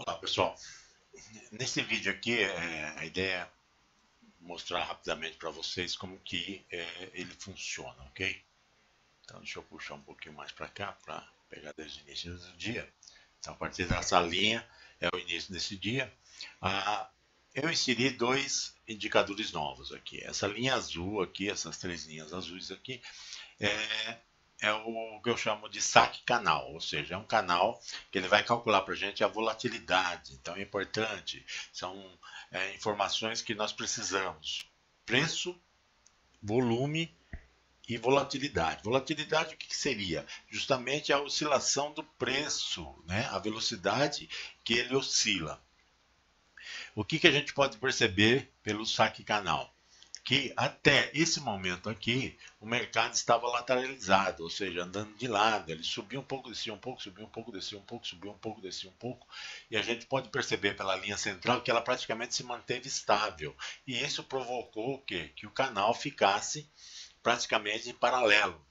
Olá pessoal, nesse vídeo aqui a ideia é mostrar rapidamente para vocês como que ele funciona, ok? Então deixa eu puxar um pouquinho mais para cá para pegar desde o início do dia. Então a partir dessa linha é o início desse dia. Ah, eu inseri dois indicadores novos aqui. Essa linha azul aqui, essas três linhas azuis aqui, é, é o que eu chamo de saque canal, ou seja, é um canal que ele vai calcular para a gente a volatilidade. Então é importante, são informações que nós precisamos: preço, volume e volatilidade. Volatilidade o que seria? Justamente a oscilação do preço, né? A velocidade que ele oscila. O que a gente pode perceber pelo saque canal? Que até esse momento aqui o mercado estava lateralizado, ou seja, andando de lado. Ele subia um pouco, descia um pouco, subia um pouco, descia um pouco, subia um pouco, descia um pouco. E a gente pode perceber pela linha central que ela praticamente se manteve estável. E isso provocou o quê? Que o canal ficasse praticamente em paralelo.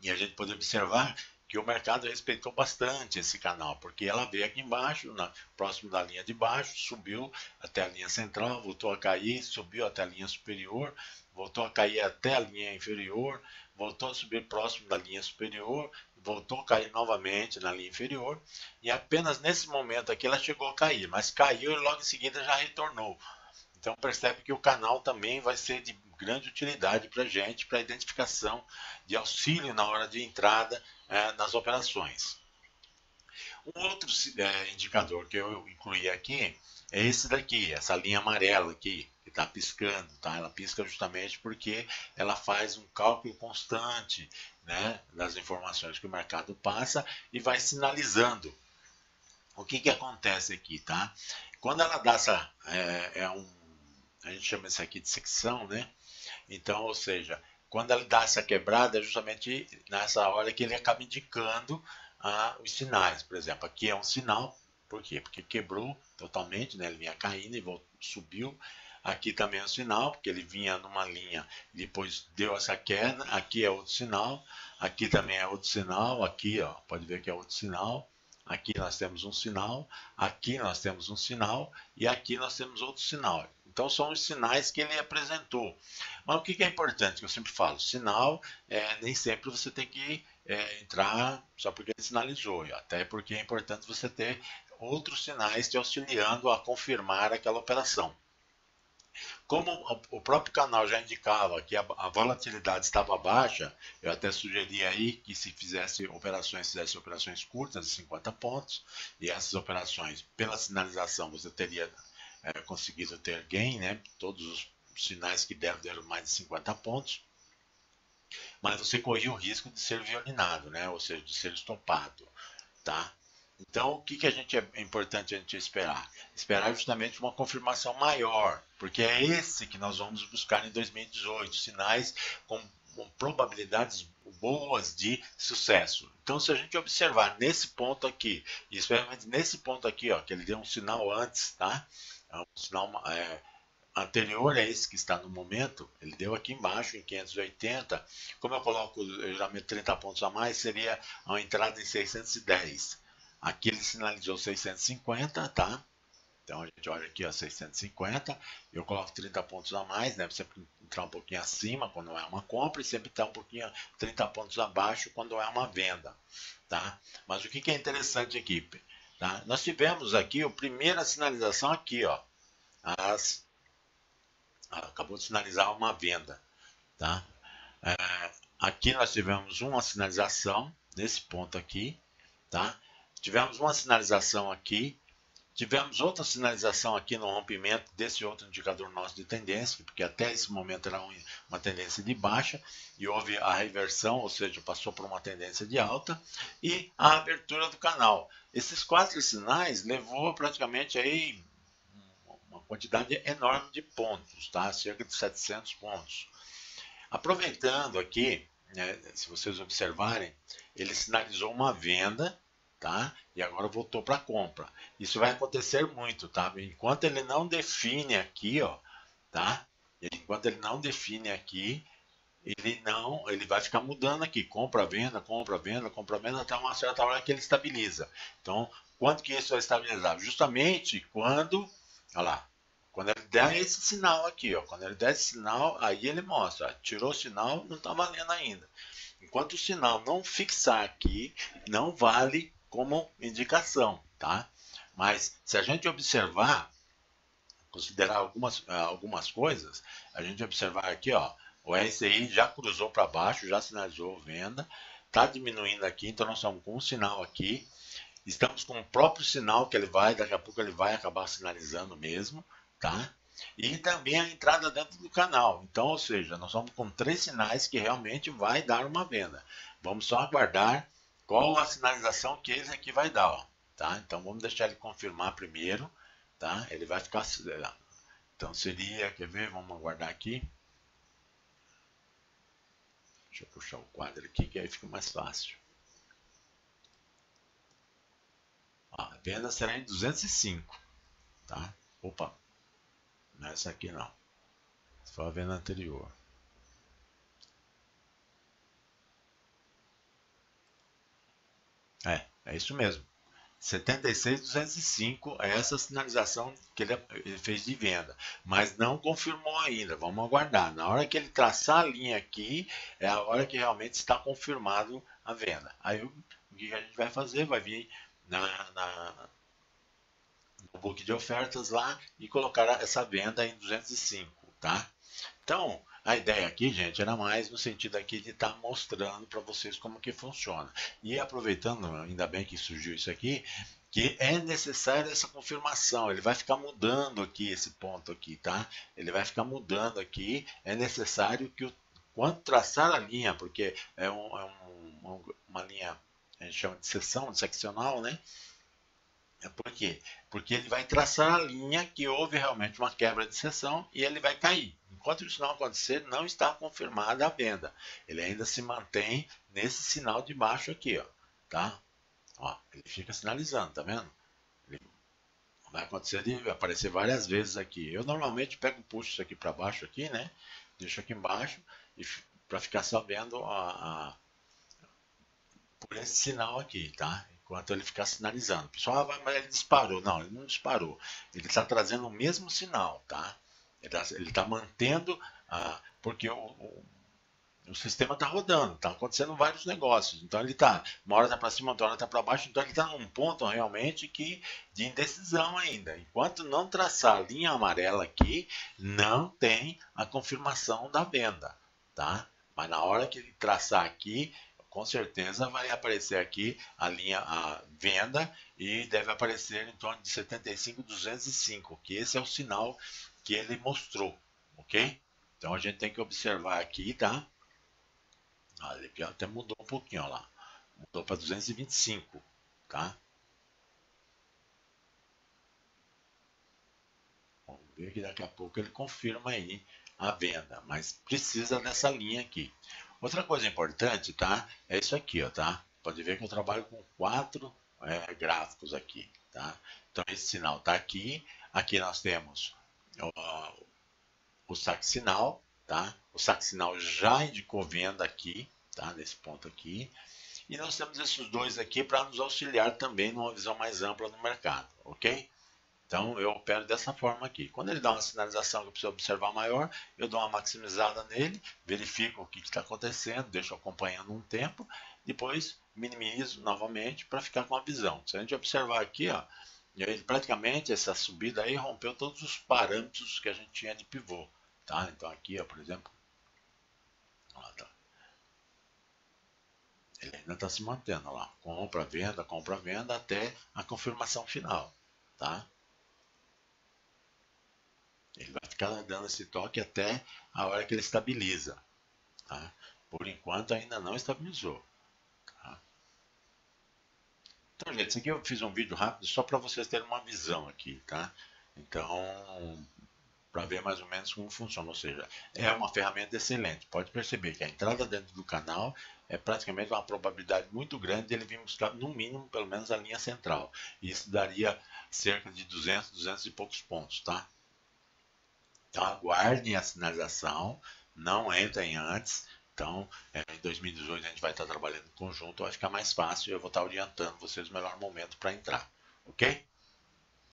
E a gente pode observar que o mercado respeitou bastante esse canal, porque ela veio aqui embaixo, próximo da linha de baixo, subiu até a linha central, voltou a cair, subiu até a linha superior, voltou a cair até a linha inferior, voltou a subir próximo da linha superior, voltou a cair novamente na linha inferior, e apenas nesse momento aqui ela chegou a cair, mas caiu e logo em seguida já retornou. Então percebe que o canal também vai ser de grande utilidade para a gente, para a identificação de auxílio na hora de entrada nas operações. Um outro indicador que eu incluí aqui é esse daqui, essa linha amarela aqui, que está piscando. Tá? Ela pisca justamente porque ela faz um cálculo constante, né, das informações que o mercado passa e vai sinalizando. O que acontece aqui, tá? Quando ela dá essa, a gente chama isso aqui de secção, né? Então, ou seja, quando ele dá essa quebrada, é justamente nessa hora que ele acaba indicando os sinais. Por exemplo, aqui é um sinal, por quê? Porque quebrou totalmente, né? Ele vinha caindo e subiu. Aqui também é um sinal, porque ele vinha numa linha e depois deu essa queda. Aqui é outro sinal, aqui também é outro sinal, aqui ó, pode ver que é outro sinal. Aqui nós temos um sinal, aqui nós temos um sinal e aqui nós temos outro sinal. Então são os sinais que ele apresentou. Mas o que é importante, que eu sempre falo, sinal, nem sempre você tem que entrar só porque ele sinalizou, até porque é importante você ter outros sinais te auxiliando a confirmar aquela operação. Como o próprio canal já indicava que a volatilidade estava baixa, eu até sugeri aí que se fizesse operações curtas de 50 pontos, e essas operações, pela sinalização, você teria conseguido ter gain, né? Todos os sinais que deram mais de 50 pontos, mas você corria o risco de ser violinado, né? Ou seja, de ser estopado, tá? Então, o que a gente é importante a gente esperar? Esperar justamente uma confirmação maior, porque é esse que nós vamos buscar em 2018, sinais com probabilidades boas de sucesso. Então, se a gente observar nesse ponto aqui, e especialmente nesse ponto aqui, ó, que ele deu um sinal antes, tá? Um sinal anterior a esse que está no momento, ele deu aqui embaixo em 580. Como eu coloco, eu já meto 30 pontos a mais, seria uma entrada em 610. Aqui ele sinalizou 650, tá? Então a gente olha aqui, ó, 650. Eu coloco 30 pontos a mais, né? Sempre entrar um pouquinho acima quando é uma compra e sempre estar um pouquinho 30 pontos abaixo quando é uma venda, tá? Mas o que é interessante aqui, tá? Nós tivemos aqui a primeira sinalização aqui, ó. Acabou de sinalizar uma venda, tá? Aqui nós tivemos uma sinalização nesse ponto aqui, tá? Tivemos uma sinalização aqui, tivemos outra sinalização aqui no rompimento desse outro indicador nosso de tendência, porque até esse momento era uma tendência de baixa e houve a reversão, ou seja, passou por uma tendência de alta e a abertura do canal. Esses 4 sinais levou praticamente aí uma quantidade enorme de pontos, tá? Cerca de 700 pontos. Aproveitando aqui, né, se vocês observarem, ele sinalizou uma venda, tá? E agora voltou para compra. Isso vai acontecer muito, tá? Enquanto ele não define aqui, ó, tá? Enquanto ele não define aqui, ele vai ficar mudando aqui, compra, venda, compra, venda, compra, venda, até uma certa hora que ele estabiliza. Então, quando que isso vai estabilizar? Justamente quando, olha lá, quando ele der esse sinal aqui, ó, quando ele der esse sinal, aí ele mostra, ó, tirou o sinal, não está valendo ainda. Enquanto o sinal não fixar aqui, não vale como indicação, tá? Mas se a gente observar, considerar algumas coisas, a gente observar aqui, ó, o RSI já cruzou para baixo, já sinalizou venda, está diminuindo aqui, então nós estamos com um sinal aqui, estamos com o próprio sinal que ele vai, daqui a pouco ele vai acabar sinalizando mesmo, tá? E também a entrada dentro do canal. Então, ou seja, nós estamos com 3 sinais que realmente vai dar uma venda. Vamos só aguardar qual a sinalização que esse aqui vai dar, ó, tá? Então vamos deixar ele confirmar primeiro, tá? Ele vai ficar, então seria, quer ver? Vamos aguardar aqui. Deixa eu puxar o quadro aqui que aí fica mais fácil. Ó, a venda será em 205, tá? Opa, não é essa aqui não. Essa foi a venda anterior. É isso mesmo. 76.205 é essa sinalização que ele fez de venda, mas não confirmou ainda. Vamos aguardar. Na hora que ele traçar a linha aqui, é a hora que realmente está confirmado a venda. Aí o que a gente vai fazer? Vai vir no book de ofertas lá e colocar essa venda em 205, tá? Então, a ideia aqui, gente, era mais no sentido aqui de estar mostrando para vocês como que funciona. E aproveitando, ainda bem que surgiu isso aqui, que é necessária essa confirmação. Ele vai ficar mudando aqui esse ponto aqui, tá? Ele vai ficar mudando aqui. É necessário que quando traçar a linha, porque uma linha, a gente chama de seção, de seccional, né? Por quê? Porque ele vai traçar a linha que houve realmente uma quebra de seção e ele vai cair. Enquanto isso não acontecer, não está confirmada a venda. Ele ainda se mantém nesse sinal de baixo aqui, ó, tá? Ó, ele fica sinalizando, tá vendo? Ele vai acontecer de aparecer várias vezes aqui. Eu normalmente pego, puxo isso aqui para baixo aqui, né? Deixo aqui embaixo e para ficar sabendo por esse sinal aqui, tá? Enquanto ele ficar sinalizando. O pessoal, mas ele disparou. Não, ele não disparou. Ele está trazendo o mesmo sinal, tá? Ele tá mantendo, porque o sistema está rodando, está acontecendo vários negócios. Então ele está, uma hora está para cima, outra hora está para baixo. Então ele está num ponto realmente de indecisão ainda. Enquanto não traçar a linha amarela aqui, não tem a confirmação da venda, tá? Mas na hora que ele traçar aqui, com certeza vai aparecer aqui a linha a venda e deve aparecer em torno de 75.205, que esse é o sinal que ele mostrou, ok? Então a gente tem que observar aqui, tá? Ele até mudou um pouquinho, ó lá. Mudou para 225, tá? Vamos ver que daqui a pouco ele confirma aí a venda, mas precisa dessa linha aqui. Outra coisa importante, tá? É isso aqui, ó, tá? Pode ver que eu trabalho com 4 gráficos aqui, tá? Então esse sinal tá aqui. Aqui nós temos o saque sinal, tá? O saque sinal já indicou venda aqui, tá? Nesse ponto aqui. E nós temos esses dois aqui para nos auxiliar também numa visão mais ampla no mercado, ok? Então eu opero dessa forma aqui. Quando ele dá uma sinalização que eu preciso observar maior, eu dou uma maximizada nele, verifico o que está acontecendo, deixo acompanhando um tempo, depois minimizo novamente para ficar com a visão. Se a gente observar aqui, ó, ele praticamente essa subida aí rompeu todos os parâmetros que a gente tinha de pivô. Tá? Então aqui, ó, por exemplo, ó, tá. Ele ainda está se mantendo lá, compra, venda até a confirmação final, tá? Ele vai ficar dando esse toque até a hora que ele estabiliza, tá? Por enquanto ainda não estabilizou, tá? Então, gente, isso aqui eu fiz um vídeo rápido só para vocês terem uma visão aqui, tá? Então, para ver mais ou menos como funciona. Ou seja, é uma ferramenta excelente. Pode perceber que a entrada dentro do canal é praticamente uma probabilidade muito grande de ele vir buscar, no mínimo, pelo menos a linha central. E isso daria cerca de 200, 200 e poucos pontos, tá? Então aguardem a sinalização, não entrem antes. Então, em 2018 a gente vai estar trabalhando em conjunto, vai ficar mais fácil e eu vou estar orientando vocês no melhor momento para entrar. ok?